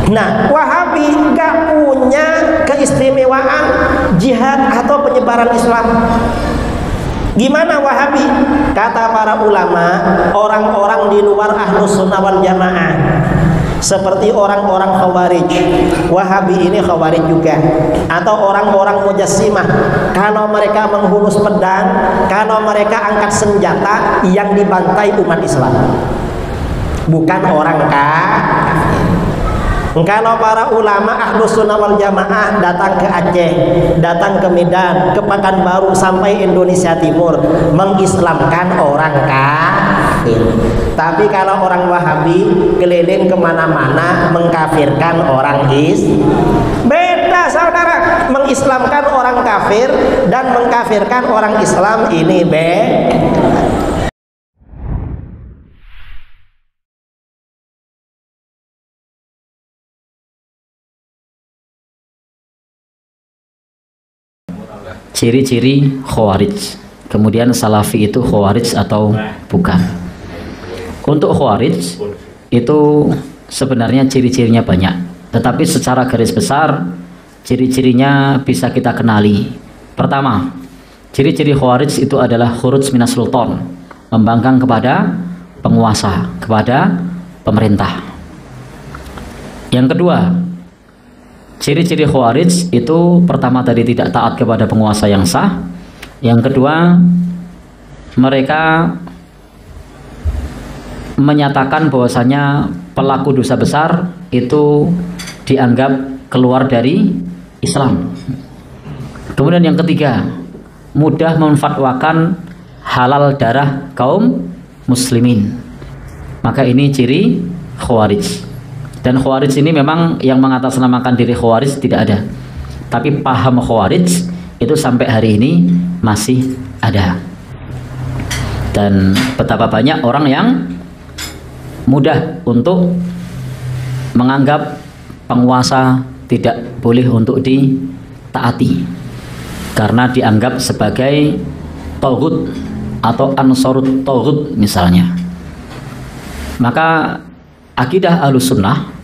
Nah, Wahabi gak punya keistimewaan jihad atau penyebaran Islam. Gimana Wahabi? Kata para ulama, orang-orang di luar Ahlus Sunnah wal Jamaah, seperti orang-orang Khawarij. Wahabi ini Khawarij juga, atau orang-orang Mujassimah. Kalau mereka menghunus pedang, kalau mereka angkat senjata, yang dibantai umat Islam, bukan orang kafir. Kalau para ulama Ahlus Sunnah wal Jamaah datang ke Aceh, datang ke Medan, ke Pekanbaru sampai Indonesia Timur, mengislamkan orang kafir. Tapi kalau orang Wahabi keliling kemana-mana mengkafirkan orang beda saudara. Mengislamkan orang kafir dan mengkafirkan orang Islam ini beda. Ciri-ciri Khawarij, kemudian Salafi itu Khawarij atau bukan. Untuk Khawarij itu sebenarnya ciri-cirinya banyak, tetapi secara garis besar ciri-cirinya bisa kita kenali. Pertama, ciri-ciri Khawarij itu adalah khuruj minas sultan, membangkang kepada penguasa, kepada pemerintah. Yang kedua, ciri-ciri Khawarij itu pertama tadi tidak taat kepada penguasa yang sah. Yang kedua, mereka menyatakan bahwasanya pelaku dosa besar itu dianggap keluar dari Islam. Kemudian yang ketiga, mudah memfatwakan halal darah kaum muslimin. Maka ini ciri Khawarij. Dan Khawarij ini memang yang mengatasnamakan diri Khawarij tidak ada, tapi paham Khawarij itu sampai hari ini masih ada. Dan betapa banyak orang yang mudah untuk menganggap penguasa tidak boleh untuk ditaati karena dianggap sebagai taghut atau ansarut taghut misalnya. Maka akidah Ahlus Sunnah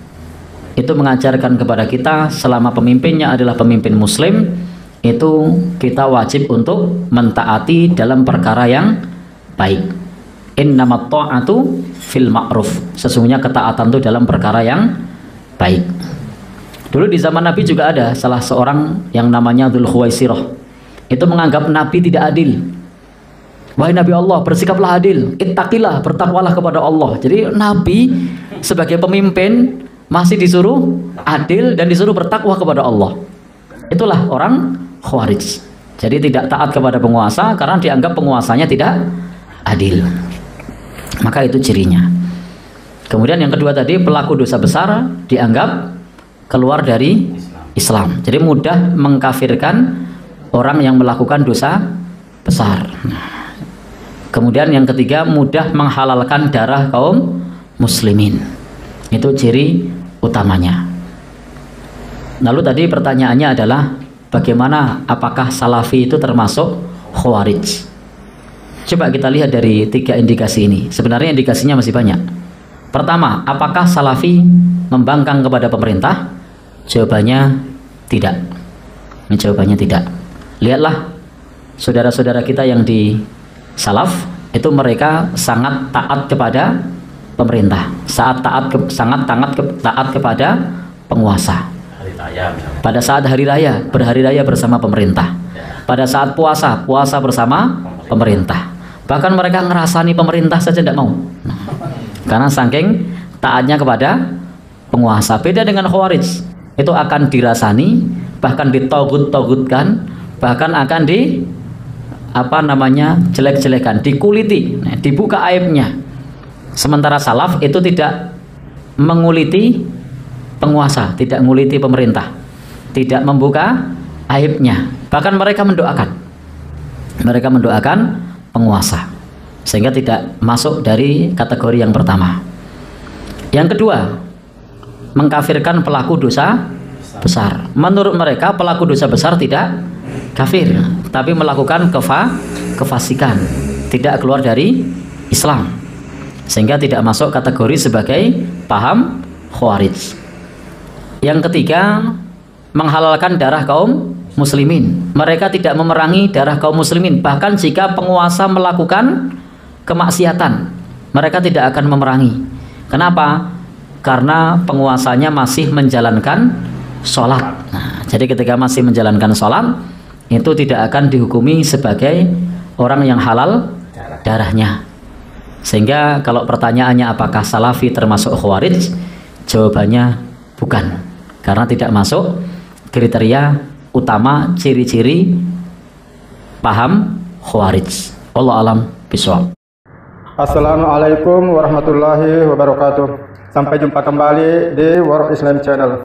itu mengajarkan kepada kita selama pemimpinnya adalah pemimpin muslim, itu kita wajib untuk mentaati dalam perkara yang baik. Innamat ta'atu fil ma'ruf, sesungguhnya ketaatan itu dalam perkara yang baik. Dulu di zaman Nabi juga ada salah seorang yang namanya Dzul Khuwaisirah, itu menganggap Nabi tidak adil. Wahai Nabi Allah, bersikaplah adil, ittaqillah, bertakwalah kepada Allah. Jadi Nabi sebagai pemimpin masih disuruh adil dan disuruh bertakwa kepada Allah. Itulah orang Khawarij. Jadi tidak taat kepada penguasa karena dianggap penguasanya tidak adil. Maka itu cirinya. Kemudian yang kedua tadi, pelaku dosa besar dianggap keluar dari Islam. Jadi mudah mengkafirkan orang yang melakukan dosa besar. Kemudian yang ketiga, mudah menghalalkan darah kaum muslimin. Itu ciri utamanya. Lalu tadi pertanyaannya adalah bagaimana, apakah Salafi itu termasuk Khawarij? Coba kita lihat dari tiga indikasi ini. Sebenarnya indikasinya masih banyak. Pertama, apakah Salafi membangkang kepada pemerintah? Jawabannya tidak. Ini jawabannya tidak. Lihatlah saudara-saudara kita yang di Salaf, itu mereka sangat taat kepada pemerintah, sangat taat kepada penguasa. Pada saat hari raya, berhari raya bersama pemerintah. Pada saat puasa, puasa bersama pemerintah. Bahkan mereka ngerasani pemerintah saja tidak mau, karena saking taatnya kepada penguasa. Beda dengan Khawarij, itu akan dirasani, bahkan ditogut-togutkan, bahkan akan jelek-jelekan, dikuliti, dibuka aibnya. Sementara Salaf itu tidak menguliti penguasa, tidak menguliti pemerintah, tidak membuka aibnya, bahkan mereka mendoakan penguasa, sehingga tidak masuk dari kategori yang pertama. Yang kedua, mengkafirkan pelaku dosa besar. Menurut mereka pelaku dosa besar tidak kafir, tapi melakukan kefasikan, tidak keluar dari Islam, sehingga tidak masuk kategori sebagai paham Khawarij. Yang ketiga, menghalalkan darah kaum muslimin. Mereka tidak memerangi darah kaum muslimin. Bahkan jika penguasa melakukan kemaksiatan, mereka tidak akan memerangi. Kenapa? Karena penguasanya masih menjalankan sholat. Nah, jadi ketika masih menjalankan sholat, itu tidak akan dihukumi sebagai orang yang halal darahnya. Sehingga kalau pertanyaannya apakah Salafi termasuk Khawarij, jawabannya bukan, karena tidak masuk kriteria utama ciri-ciri paham Khawarij. Allah alam bishawab. Assalamualaikum warahmatullahi wabarakatuh. Sampai jumpa kembali di World Islam Channel.